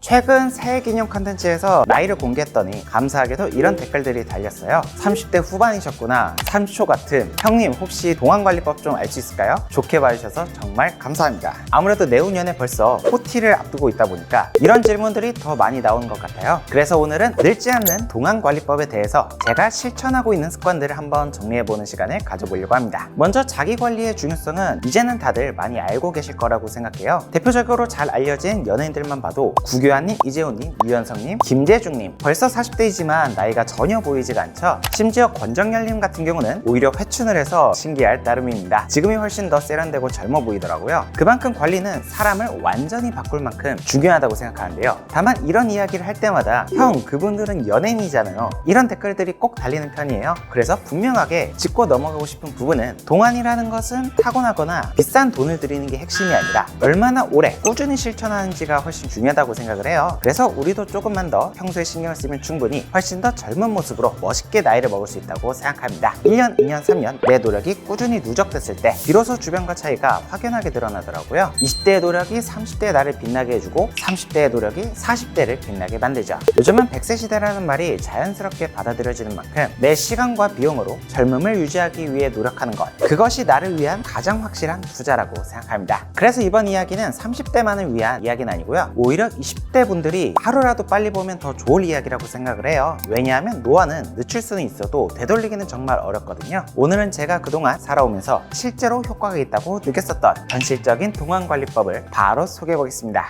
최근 새해 기념 컨텐츠에서 나이를 공개했더니 감사하게도 이런 댓글들이 달렸어요. 30대 후반이셨구나. 30초 같은 형님 혹시 동안관리법 좀 알 수 있을까요? 좋게 봐주셔서 정말 감사합니다. 아무래도 내후년에 벌써 포티를 앞두고 있다 보니까 이런 질문들이 더 많이 나오는 것 같아요. 그래서 오늘은 늙지 않는 동안관리법에 대해서 제가 실천하고 있는 습관들을 한번 정리해보는 시간을 가져보려고 합니다. 먼저 자기관리의 중요성은 이제는 다들 많이 알고 계실 거라고 생각해요. 대표적으로 잘 알려진 연예인들만 봐도 구교환님, 이재훈님, 유연성님, 김재중님 벌써 40대이지만 나이가 전혀 보이지가 않죠. 심지어 권정열님 같은 경우는 오히려 회춘을 해서 신기할 따름입니다. 지금이 훨씬 더 세련되고 젊어 보이더라고요. 그만큼 관리는 사람을 완전히 바꿀 만큼 중요하다고 생각하는데요. 다만 이런 이야기를 할 때마다 형 그분들은 연예인이잖아요, 이런 댓글들이 꼭 달리는 편이에요. 그래서 분명하게 짚고 넘어가고 싶은 부분은 동안이라는 것은 타고나거나 비싼 돈을 들이는 게 핵심이 아니라 얼마나 오래 꾸준히 실천하는지가 훨씬 중요하다고 생각을 해요. 그래서 우리도 조금만 더 평소에 신경을 쓰면 충분히 훨씬 더 젊은 모습으로 멋있게 나이를 먹을 수 있다고 생각합니다. 1년, 2년, 3년 내 노력이 꾸준히 누적됐을 때 비로소 주변과 차이가 확연하게 드러나더라고요. 20대의 노력이 30대의 나를 빛나게 해주고 30대의 노력이 40대를 빛나게 만들죠. 요즘은 100세 시대라는 말이 자연스럽게 받아들여지는 만큼 내 시간과 비용으로 젊음을 유지하기 위해 노력하는 것, 그것이 나를 위한 가장 확실한 투자라고 생각합니다. 그래서 이번 이야기는 30대만을 위한 이야기는 아니고요, 오히려 20대 분들이 하루라도 빨리 보면 더 좋을 이야기라고 생각을 해요. 왜냐하면 노화는 늦출 수는 있어도 되돌리기는 정말 어렵거든요. 오늘은 제가 그동안 살아오면서 실제로 효과가 있다고 느꼈었던 현실적인 동안관리법을 바로 소개해 보겠습니다.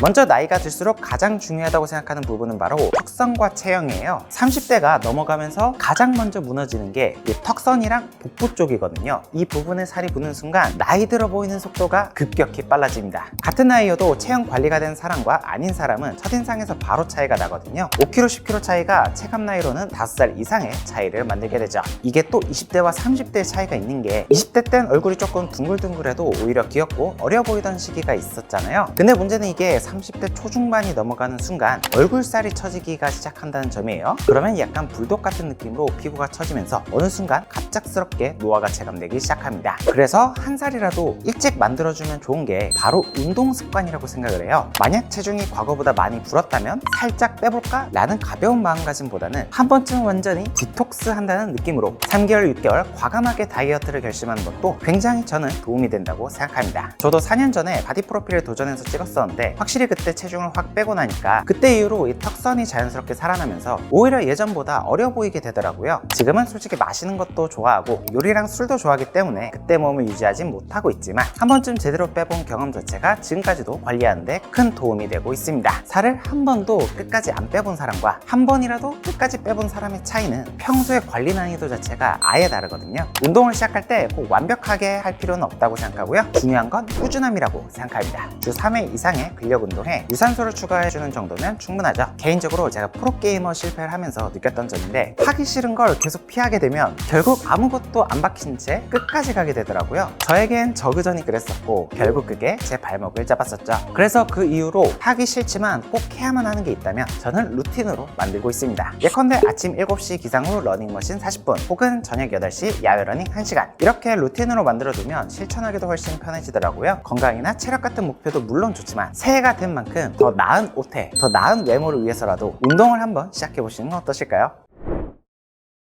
먼저 나이가 들수록 가장 중요하다고 생각하는 부분은 바로 턱선과 체형이에요. 30대가 넘어가면서 가장 먼저 무너지는 게 이 턱선이랑 복부 쪽이거든요. 이 부분에 살이 붙는 순간 나이 들어 보이는 속도가 급격히 빨라집니다. 같은 나이여도 체형 관리가 된 사람과 아닌 사람은 첫인상에서 바로 차이가 나거든요. 5kg, 10kg 차이가 체감 나이로는 5살 이상의 차이를 만들게 되죠. 이게 또 20대와 30대의 차이가 있는 게 20대 땐 얼굴이 조금 둥글둥글해도 오히려 귀엽고 어려 보이던 시기가 있었잖아요. 근데 문제는 이게 30대 초중반이 넘어가는 순간 얼굴살이 처지기가 시작한다는 점이에요. 그러면 약간 불독 같은 느낌으로 피부가 처지면서 어느 순간 갑작스럽게 노화가 체감되기 시작합니다. 그래서 한 살이라도 일찍 만들어주면 좋은 게 바로 운동 습관이라고 생각을 해요. 만약 체중이 과거보다 많이 불었다면 살짝 빼볼까? 라는 가벼운 마음가짐보다는 한 번쯤 완전히 디톡스 한다는 느낌으로 3개월, 6개월 과감하게 다이어트를 결심하는 것도 굉장히 저는 도움이 된다고 생각합니다. 저도 4년 전에 바디 프로필을 도전해서 찍었었는데 확실히 그때 체중을 확 빼고 나니까 그때 이후로 이 턱선이 자연스럽게 살아나면서 오히려 예전보다 어려 보이게 되더라고요. 지금은 솔직히 마시는 것도 좋아하고 요리랑 술도 좋아하기 때문에 그때 몸을 유지하진 못하고 있지만 한 번쯤 제대로 빼본 경험 자체가 지금까지도 관리하는데 큰 도움이 되고 있습니다. 살을 한 번도 끝까지 안 빼본 사람과 한 번이라도 끝까지 빼본 사람의 차이는 평소의 관리 난이도 자체가 아예 다르거든요. 운동을 시작할 때 꼭 완벽하게 할 필요는 없다고 생각하고요. 중요한 건 꾸준함이라고 생각합니다. 주 3회 이상의 근력 운동에 유산소를 추가해주는 정도면 충분하죠. 개인적으로 제가 프로게이머 실패를 하면서 느꼈던 점인데 하기 싫은 걸 계속 피하게 되면 결국 아무것도 안 박힌 채 끝까지 가게 되더라고요. 저에겐 저그전이 그랬었고 결국 그게 제 발목을 잡았었죠. 그래서 그 이후로 하기 싫지만 꼭 해야만 하는 게 있다면 저는 루틴으로 만들고 있습니다. 예컨대 아침 7시 기상 후 러닝머신 40분 혹은 저녁 8시 야외 러닝 1시간, 이렇게 루틴으로 만들어두면 실천하기도 훨씬 편해지더라고요. 건강이나 체력 같은 목표도 물론 좋지만 새해가 된 만큼 더 나은 옷에 더 나은 외모를 위해서라도 운동을 한번 시작해보시는 건 어떠실까요?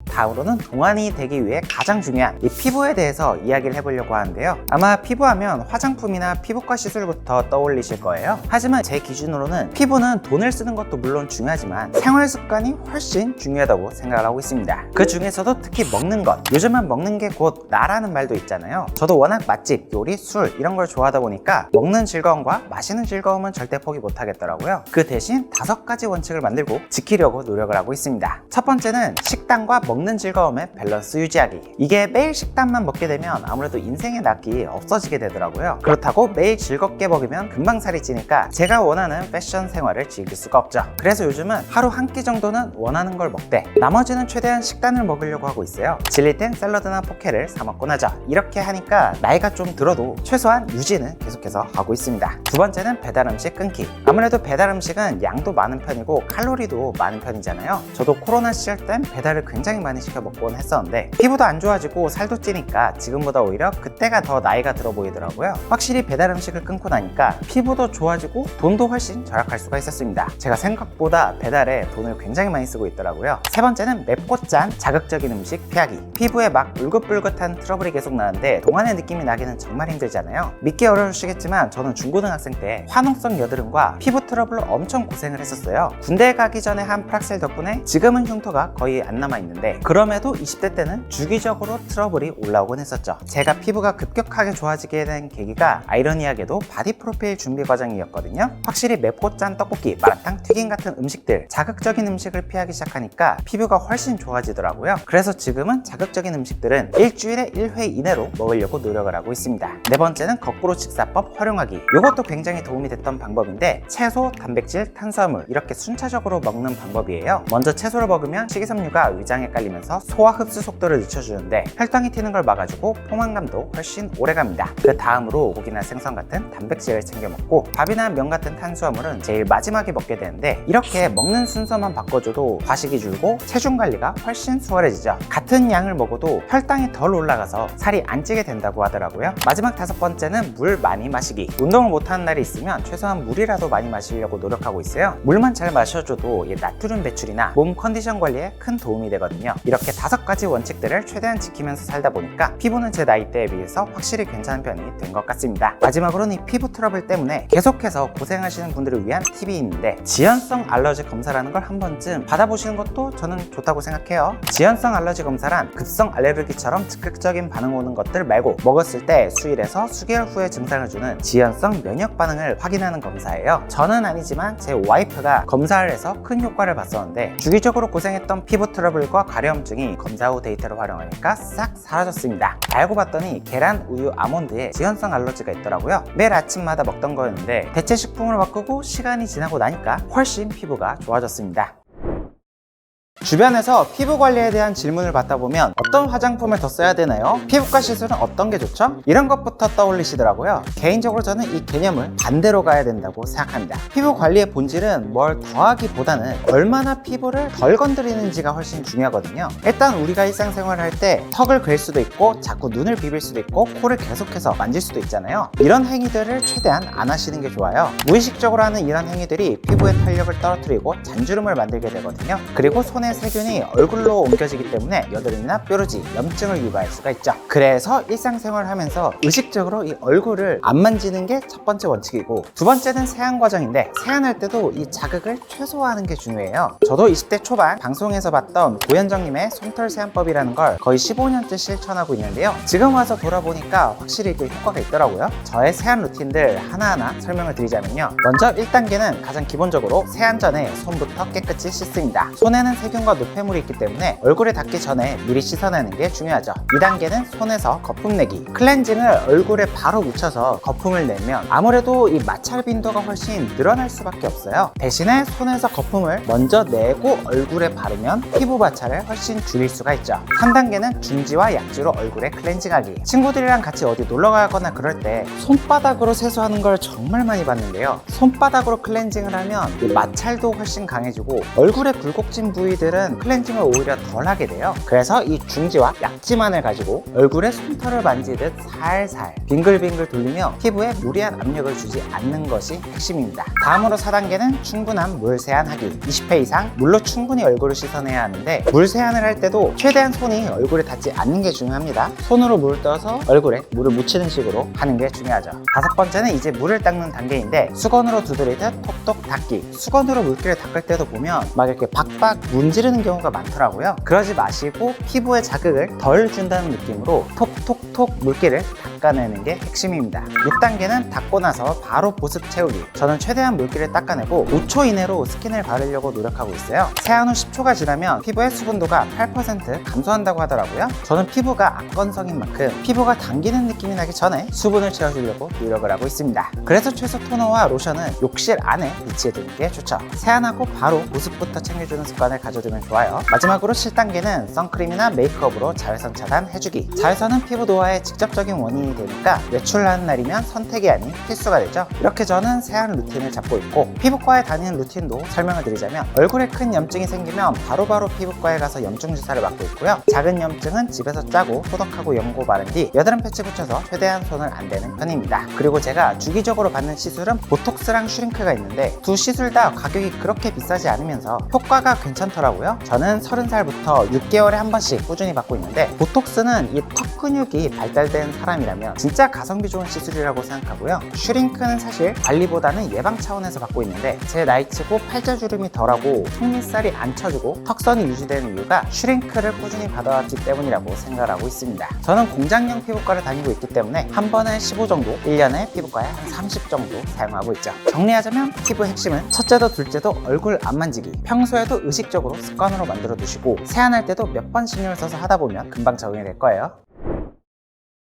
다음으로는 동안이 되기 위해 가장 중요한 이 피부에 대해서 이야기를 해보려고 하는데요. 아마 피부하면 화장품이나 피부과 시술부터 떠올리실 거예요. 하지만 제 기준으로는 피부는 돈을 쓰는 것도 물론 중요하지만 생활 습관이 훨씬 중요하다고 생각을 하고 있습니다. 그 중에서도 특히 먹는 것, 요즘은 먹는 게 곧 나라는 말도 있잖아요. 저도 워낙 맛집, 요리, 술 이런 걸 좋아하다 보니까 먹는 즐거움과 마시는 즐거움은 절대 포기 못 하겠더라고요. 그 대신 5가지 원칙을 만들고 지키려고 노력을 하고 있습니다. 첫 번째는 식단과 먹는 즐거움의 밸런스 유지하기. 이게 매일 식단만 먹게 되면 아무래도 인생의 낙이 없어지게 되더라고요. 그렇다고 매일 즐겁게 먹으면 금방 살이 찌니까 제가 원하는 패션 생활을 즐길 수가 없죠. 그래서 요즘은 하루 한 끼 정도는 원하는 걸 먹되 나머지는 최대한 식단을 먹으려고 하고 있어요. 질릴 땐 샐러드나 포케를 사 먹곤 하죠. 이렇게 하니까 나이가 좀 들어도 최소한 유지는 계속해서 하고 있습니다. 두 번째는 배달 음식 끊기. 아무래도 배달 음식은 양도 많은 편이고 칼로리도 많은 편이잖아요. 저도 코로나 시절 땐 배달을 굉장히 많이 많이 시켜 먹곤 했었는데 피부도 안 좋아지고 살도 찌니까 지금보다 오히려 그때가 더 나이가 들어 보이더라고요. 확실히 배달 음식을 끊고 나니까 피부도 좋아지고 돈도 훨씬 절약할 수가 있었습니다. 제가 생각보다 배달에 돈을 굉장히 많이 쓰고 있더라고요. 세 번째는 맵고 짠 자극적인 음식 피하기. 피부에 막 울긋불긋한 트러블이 계속 나는데 동안의 느낌이 나기는 정말 힘들잖아요. 믿기 어려우시겠지만 저는 중고등학생 때 화농성 여드름과 피부 트러블로 엄청 고생을 했었어요. 군대 가기 전에 한 프락셀 덕분에 지금은 흉터가 거의 안 남아있는데 그럼에도 20대 때는 주기적으로 트러블이 올라오곤 했었죠. 제가 피부가 급격하게 좋아지게 된 계기가 아이러니하게도 바디 프로필 준비 과정이었거든요. 확실히 맵고 짠 떡볶이, 마라탕, 튀김 같은 음식들, 자극적인 음식을 피하기 시작하니까 피부가 훨씬 좋아지더라고요. 그래서 지금은 자극적인 음식들은 일주일에 1회 이내로 먹으려고 노력을 하고 있습니다. 네 번째는 거꾸로 식사법 활용하기. 이것도 굉장히 도움이 됐던 방법인데 채소, 단백질, 탄수화물 이렇게 순차적으로 먹는 방법이에요. 먼저 채소를 먹으면 식이섬유가 위장에 깔리면서 소화 흡수 속도를 늦춰주는데 혈당이 튀는 걸 막아주고 포만감도 훨씬 오래갑니다. 그 다음으로 고기나 생선 같은 단백질을 챙겨 먹고 밥이나 면 같은 탄수화물은 제일 마지막에 먹게 되는데 이렇게 먹는 순서만 바꿔줘도 과식이 줄고 체중 관리가 훨씬 수월해지죠. 같은 양을 먹어도 혈당이 덜 올라가서 살이 안 찌게 된다고 하더라고요. 마지막 다섯 번째는 물 많이 마시기. 운동을 못하는 날이 있으면 최소한 물이라도 많이 마시려고 노력하고 있어요. 물만 잘 마셔줘도 나트륨 배출이나 몸 컨디션 관리에 큰 도움이 되거든요. 이렇게 5가지 원칙들을 최대한 지키면서 살다 보니까 피부는 제 나이대에 비해서 확실히 괜찮은 편이 된 것 같습니다. 마지막으로는 이 피부 트러블 때문에 계속해서 고생하시는 분들을 위한 팁이 있는데 지연성 알러지 검사라는 걸 한 번쯤 받아보시는 것도 저는 좋다고 생각해요. 지연성 알러지 검사란 급성 알레르기처럼 즉각적인 반응 오는 것들 말고 먹었을 때 수일에서 수개월 후에 증상을 주는 지연성 면역 반응을 확인하는 검사예요. 저는 아니지만 제 와이프가 검사를 해서 큰 효과를 봤었는데 주기적으로 고생했던 피부 트러블과 가려움증이 검사 후 데이터를 활용하니까 싹 사라졌습니다. 알고 봤더니 계란, 우유, 아몬드에 지연성 알러지가 있더라고요. 매일 아침마다 먹던 거였는데 대체 식품으로 바꾸고 시간이 지나고 나니까 훨씬 피부가 좋아졌습니다. 주변에서 피부 관리에 대한 질문을 받다 보면 어떤 화장품을 더 써야 되나요? 피부과 시술은 어떤 게 좋죠? 이런 것부터 떠올리시더라고요. 개인적으로 저는 이 개념을 반대로 가야 된다고 생각합니다. 피부 관리의 본질은 뭘 더하기보다는 얼마나 피부를 덜 건드리는지가 훨씬 중요하거든요. 일단 우리가 일상생활을 할 때 턱을 그릴 수도 있고 자꾸 눈을 비빌 수도 있고 코를 계속해서 만질 수도 있잖아요. 이런 행위들을 최대한 안 하시는 게 좋아요. 무의식적으로 하는 이런 행위들이 피부의 탄력을 떨어뜨리고 잔주름을 만들게 되거든요. 그리고 손에 세균이 얼굴로 옮겨지기 때문에 여드름이나 뾰루지, 염증을 유발할 수가 있죠. 그래서 일상생활을 하면서 의식적으로 이 얼굴을 안 만지는 게 첫 번째 원칙이고 두 번째는 세안 과정인데 세안할 때도 이 자극을 최소화하는 게 중요해요. 저도 20대 초반 방송에서 봤던 고현정님의 솜털 세안법이라는 걸 거의 15년째 실천하고 있는데요. 지금 와서 돌아보니까 확실히 그 효과가 있더라고요. 저의 세안 루틴들 하나하나 설명을 드리자면요. 먼저 1단계는 가장 기본적으로 세안 전에 손부터 깨끗이 씻습니다. 손에는 세균과 노폐물이 있기 때문에 얼굴에 닿기 전에 미리 씻어내는 게 중요하죠. 2단계는 손에서 거품 내기. 클렌징을 얼굴에 바로 묻혀서 거품을 내면 아무래도 이 마찰 빈도가 훨씬 늘어날 수밖에 없어요. 대신에 손에서 거품을 먼저 내고 얼굴에 바르면 피부 마찰을 훨씬 줄일 수가 있죠. 3단계는 중지와 약지로 얼굴에 클렌징하기. 친구들이랑 같이 어디 놀러 가거나 그럴 때 손바닥으로 세수하는 걸 정말 많이 봤는데요. 손바닥으로 클렌징을 하면 이 마찰도 훨씬 강해지고 얼굴에 굴곡진 부위들은 클렌징을 오히려 덜 하게 돼요. 그래서 이 중지와 약지만을 가지고 얼굴에 솜털을 만지듯 살살 빙글빙글 돌리며 피부에 무리한 압력을 주지 않는 것이 핵심입니다. 다음으로 4단계는 충분한 물 세안하기. 20회 이상 물로 충분히 얼굴을 씻어내야 하는데 물 세안을 할 때도 최대한 손이 얼굴에 닿지 않는 게 중요합니다. 손으로 물을 떠서 얼굴에 물을 묻히는 식으로 하는 게 중요하죠. 다섯 번째는 이제 물을 닦는 단계인데 수건으로 두드리듯 톡톡 닦기. 수건으로 물기를 닦을 때도 보면 막 이렇게 박박 문지르는 경우가 많더라고요. 그러지 마시고 피부에 자극을 덜 준다는 느낌으로 톡톡톡 물기를 닦아내는 게 핵심입니다. 6단계는 닦고 나서 바로 보습 채우기. 저는 최대한 물기를 닦아내고 5초 이내로 스킨을 바르려고 노력하고 있어요. 세안 후 10초가 지나면 피부의 수분도가 8% 감소한다고 하더라고요. 저는 피부가 악건성인 만큼 피부가 당기는 느낌이 나기 전에 수분을 채워주려고 노력을 하고 있습니다. 그래서 최소 토너와 로션은 욕실 안에 비치해두는 게 좋죠. 세안하고 바로 보습부터 챙겨주는 습관을 가져두면 좋아요. 마지막으로 7단계는 선크림이나 메이크업으로 자외선 차단해주기. 자외선은 피부 노화의 직접적인 원인이기 되니까 외출하는 날이면 선택이 아닌 필수가 되죠. 이렇게 저는 세안 루틴을 잡고 있고, 피부과에 다니는 루틴도 설명을 드리자면 얼굴에 큰 염증이 생기면 바로바로 피부과에 가서 염증 주사를 맞고 있고요. 작은 염증은 집에서 짜고 소독하고 연고 바른 뒤 여드름 패치 붙여서 최대한 손을 안 대는 편입니다. 그리고 제가 주기적으로 받는 시술은 보톡스랑 슈링크가 있는데 두 시술 다 가격이 그렇게 비싸지 않으면서 효과가 괜찮더라고요. 저는 30살부터 6개월에 한 번씩 꾸준히 받고 있는데, 보톡스는 이 턱 근육이 발달된 사람이라면 진짜 가성비 좋은 시술이라고 생각하고요. 슈링크는 사실 관리보다는 예방 차원에서 받고 있는데, 제 나이치고 팔자주름이 덜하고 속밑살이 안 쳐지고 턱선이 유지되는 이유가 슈링크를 꾸준히 받아왔기 때문이라고 생각을 하고 있습니다. 저는 공장형 피부과를 다니고 있기 때문에 한 번에 15 정도, 1년에 피부과에 한 30 정도 사용하고 있죠. 정리하자면 피부 핵심은 첫째도 둘째도 얼굴 안 만지기, 평소에도 의식적으로 습관으로 만들어 두시고 세안할 때도 몇 번 신경을 써서 하다 보면 금방 적응이 될 거예요.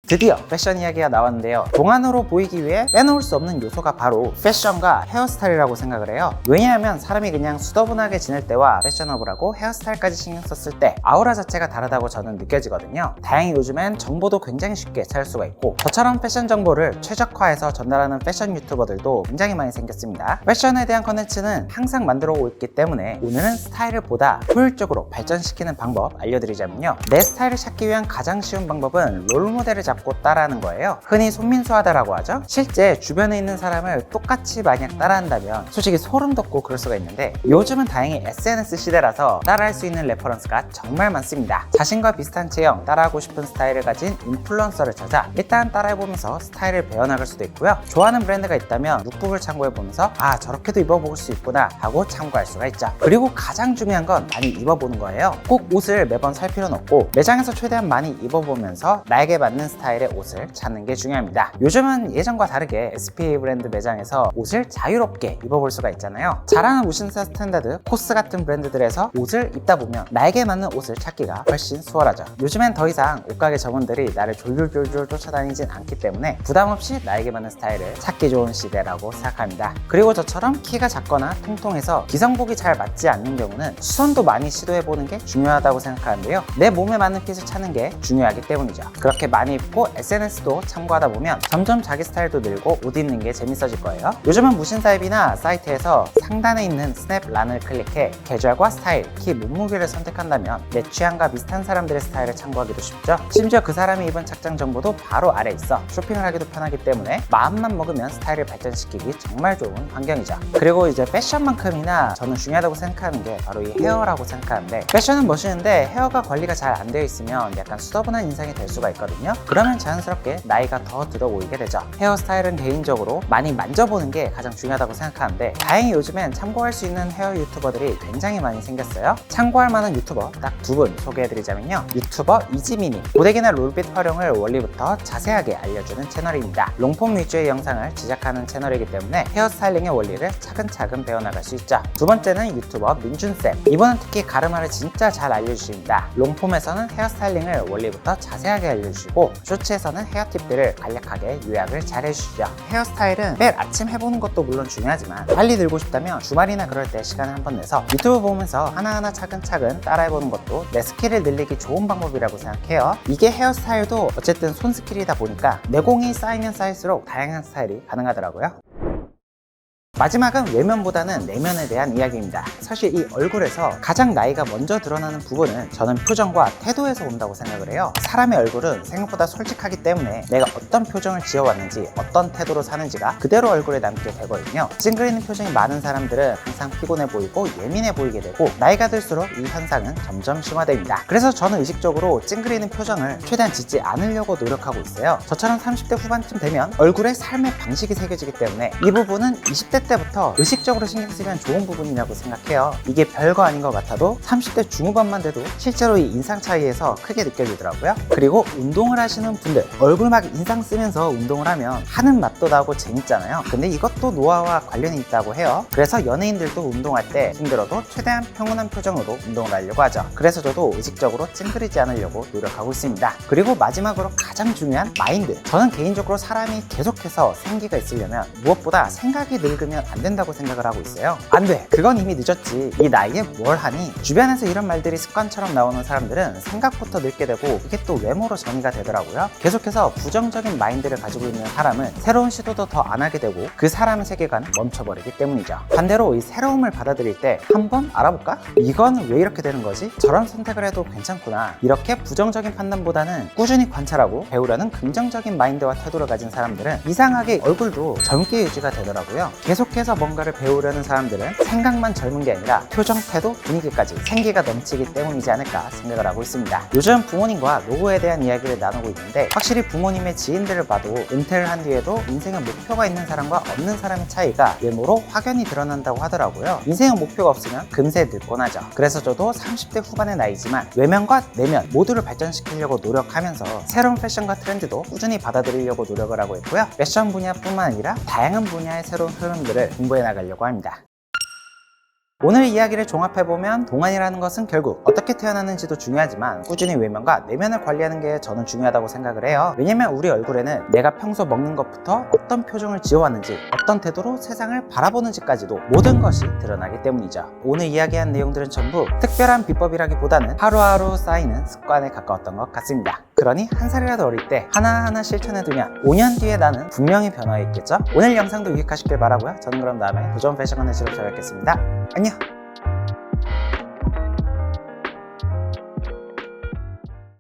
드디어 패션 이야기가 나왔는데요. 동안으로 보이기 위해 빼놓을 수 없는 요소가 바로 패션과 헤어스타일이라고 생각을 해요. 왜냐하면 사람이 그냥 수더분하게 지낼 때와 패셔너블하고 헤어스타일까지 신경 썼을 때 아우라 자체가 다르다고 저는 느껴지거든요. 다행히 요즘엔 정보도 굉장히 쉽게 찾을 수가 있고, 저처럼 패션 정보를 최적화해서 전달하는 패션 유튜버들도 굉장히 많이 생겼습니다. 패션에 대한 컨텐츠는 항상 만들어 오고 있기 때문에 오늘은 스타일을 보다 효율적으로 발전시키는 방법 알려드리자면요. 내 스타일을 찾기 위한 가장 쉬운 방법은 롤모델을 잡고 따라하는 거예요. 흔히 손민수하다라고 하죠. 실제 주변에 있는 사람을 똑같이 만약 따라한다면 솔직히 소름 돋고 그럴 수가 있는데, 요즘은 다행히 SNS 시대라서 따라할 수 있는 레퍼런스가 정말 많습니다. 자신과 비슷한 체형, 따라하고 싶은 스타일을 가진 인플루언서를 찾아 일단 따라해보면서 스타일을 배워나갈 수도 있고요. 좋아하는 브랜드가 있다면 룩북을 참고해보면서 아, 저렇게도 입어볼 수 있구나 하고 참고할 수가 있죠. 그리고 가장 중요한 건 많이 입어보는 거예요. 꼭 옷을 매번 살 필요는 없고 매장에서 최대한 많이 입어보면서 나에게 맞는 스타일의 옷을 찾는 게 중요합니다. 요즘은 예전과 다르게 SPA 브랜드 매장에서 옷을 자유롭게 입어볼 수가 있잖아요. 잘하는 무신사 스탠다드, 코스 같은 브랜드들에서 옷을 입다 보면 나에게 맞는 옷을 찾기가 훨씬 수월하죠. 요즘엔 더 이상 옷가게 점원들이 나를 졸졸졸졸 쫓아다니진 않기 때문에 부담 없이 나에게 맞는 스타일을 찾기 좋은 시대라고 생각합니다. 그리고 저처럼 키가 작거나 통통해서 기성복이 잘 맞지 않는 경우는 수선도 많이 시도해보는 게 중요하다고 생각하는데요. 내 몸에 맞는 핏을 찾는 게 중요하기 때문이죠. 그렇게 많이 입고 SNS도 참고하다 보면 점점 자기 스타일도 늘고 옷 입는 게 재밌어질 거예요. 요즘은 무신사 앱이나 사이트에서 상단에 있는 스냅란을 클릭해 계절과 스타일, 키, 몸무게를 선택한다면 내 취향과 비슷한 사람들의 스타일을 참고하기도 쉽죠. 심지어 그 사람이 입은 착장 정보도 바로 아래 있어 쇼핑을 하기도 편하기 때문에 마음만 먹으면 스타일을 발전시키기 정말 좋은 환경이죠. 그리고 이제 패션만큼이나 저는 중요하다고 생각하는 게 바로 이 헤어라고 생각하는데, 패션은 멋있는데 헤어가 관리가 잘 안 되어 있으면 약간 수더분한 인상이 될 수가 있거든요. 그러면 자연스럽게 나이가 더 들어 보이게 되죠. 헤어스타일은 개인적으로 많이 만져보는 게 가장 중요하다고 생각하는데, 다행히 요즘엔 참고할 수 있는 헤어 유튜버들이 굉장히 많이 생겼어요. 참고할 만한 유튜버 딱 두 분 소개해드리자면요. 유튜버 이지민님, 고데기나 롤빛 활용을 원리부터 자세하게 알려주는 채널입니다. 롱폼 위주의 영상을 제작하는 채널이기 때문에 헤어스타일링의 원리를 차근차근 배워나갈 수 있죠. 두 번째는 유튜버 민준쌤, 이분은 특히 가르마를 진짜 잘 알려주십니다. 롱폼에서는 헤어스타일링을 원리부터 자세하게 알려주시고 쇼츠에서는 헤어 팁들을 간략하게 요약을 잘 해주시죠. 헤어스타일은 매일 아침 해보는 것도 물론 중요하지만 빨리 늘고 싶다면 주말이나 그럴 때 시간을 한번 내서 유튜브 보면서 하나하나 차근차근 따라해보는 것도 내 스킬을 늘리기 좋은 방법이라고 생각해요. 이게 헤어스타일도 어쨌든 손 스킬이다 보니까 내공이 쌓이면 쌓일수록 다양한 스타일이 가능하더라고요. 마지막은 외면보다는 내면에 대한 이야기입니다. 사실 이 얼굴에서 가장 나이가 먼저 드러나는 부분은 저는 표정과 태도에서 온다고 생각을 해요. 사람의 얼굴은 생각보다 솔직하기 때문에 내가 어떤 표정을 지어왔는지, 어떤 태도로 사는지가 그대로 얼굴에 남게 되거든요. 찡그리는 표정이 많은 사람들은 항상 피곤해 보이고 예민해 보이게 되고, 나이가 들수록 이 현상은 점점 심화됩니다. 그래서 저는 의식적으로 찡그리는 표정을 최대한 짓지 않으려고 노력하고 있어요. 저처럼 30대 후반쯤 되면 얼굴에 삶의 방식이 새겨지기 때문에 이 부분은 20대 때부터 의식적으로 신경 쓰면 좋은 부분이라고 생각해요. 이게 별거 아닌 것 같아도 30대 중후반만 돼도 실제로 이 인상 차이에서 크게 느껴지더라고요. 그리고 운동을 하시는 분들, 얼굴 막 인상 쓰면서 운동을 하면 하는 맛도 나고 재밌잖아요. 근데 이것도 노화와 관련이 있다고 해요. 그래서 연예인들도 운동할 때 힘들어도 최대한 평온한 표정으로 운동을 하려고 하죠. 그래서 저도 의식적으로 찡그리지 않으려고 노력하고 있습니다. 그리고 마지막으로 가장 중요한 마인드. 저는 개인적으로 사람이 계속해서 생기가 있으려면 무엇보다 생각이 늙으면 바꾸면 안 된다고 생각을 하고 있어요. 안 돼! 그건 이미 늦었지. 이 나이에 뭘 하니? 주변에서 이런 말들이 습관처럼 나오는 사람들은 생각부터 늙게 되고 이게 또 외모로 전이가 되더라고요. 계속해서 부정적인 마인드를 가지고 있는 사람은 새로운 시도도 더 안 하게 되고 그 사람의 세계관은 멈춰버리기 때문이죠. 반대로 이 새로움을 받아들일 때 한번 알아볼까? 이건 왜 이렇게 되는 거지? 저런 선택을 해도 괜찮구나. 이렇게 부정적인 판단보다는 꾸준히 관찰하고 배우려는 긍정적인 마인드와 태도를 가진 사람들은 이상하게 얼굴도 젊게 유지가 되더라고요. 계속해서 뭔가를 배우려는 사람들은 생각만 젊은 게 아니라 표정, 태도, 분위기까지 생기가 넘치기 때문이지 않을까 생각을 하고 있습니다. 요즘 부모님과 노후에 대한 이야기를 나누고 있는데 확실히 부모님의 지인들을 봐도 은퇴를 한 뒤에도 인생의 목표가 있는 사람과 없는 사람의 차이가 외모로 확연히 드러난다고 하더라고요. 인생의 목표가 없으면 금세 늙곤 하죠. 그래서 저도 30대 후반의 나이지만 외면과 내면 모두를 발전시키려고 노력하면서 새로운 패션과 트렌드도 꾸준히 받아들이려고 노력을 하고 있고요. 패션 분야뿐만 아니라 다양한 분야의 새로운 흐름들을 공부해 나가려고 합니다. 오늘 이야기를 종합해보면 동안이라는 것은 결국 어떻게 태어나는지도 중요하지만 꾸준히 외면과 내면을 관리하는 게 저는 중요하다고 생각을 해요. 왜냐면 우리 얼굴에는 내가 평소 먹는 것부터 어떤 표정을 지어왔는지 어떤 태도로 세상을 바라보는지까지도 모든 것이 드러나기 때문이죠. 오늘 이야기한 내용들은 전부 특별한 비법이라기보다는 하루하루 쌓이는 습관에 가까웠던 것 같습니다. 그러니 한 살이라도 어릴 때 하나하나 실천해두면 5년 뒤에 나는 분명히 변화해 있겠죠? 오늘 영상도 유익하시길 바라고요. 저는 그럼 다음에 도전 패션 컨텐츠로 찾아뵙겠습니다. 안녕!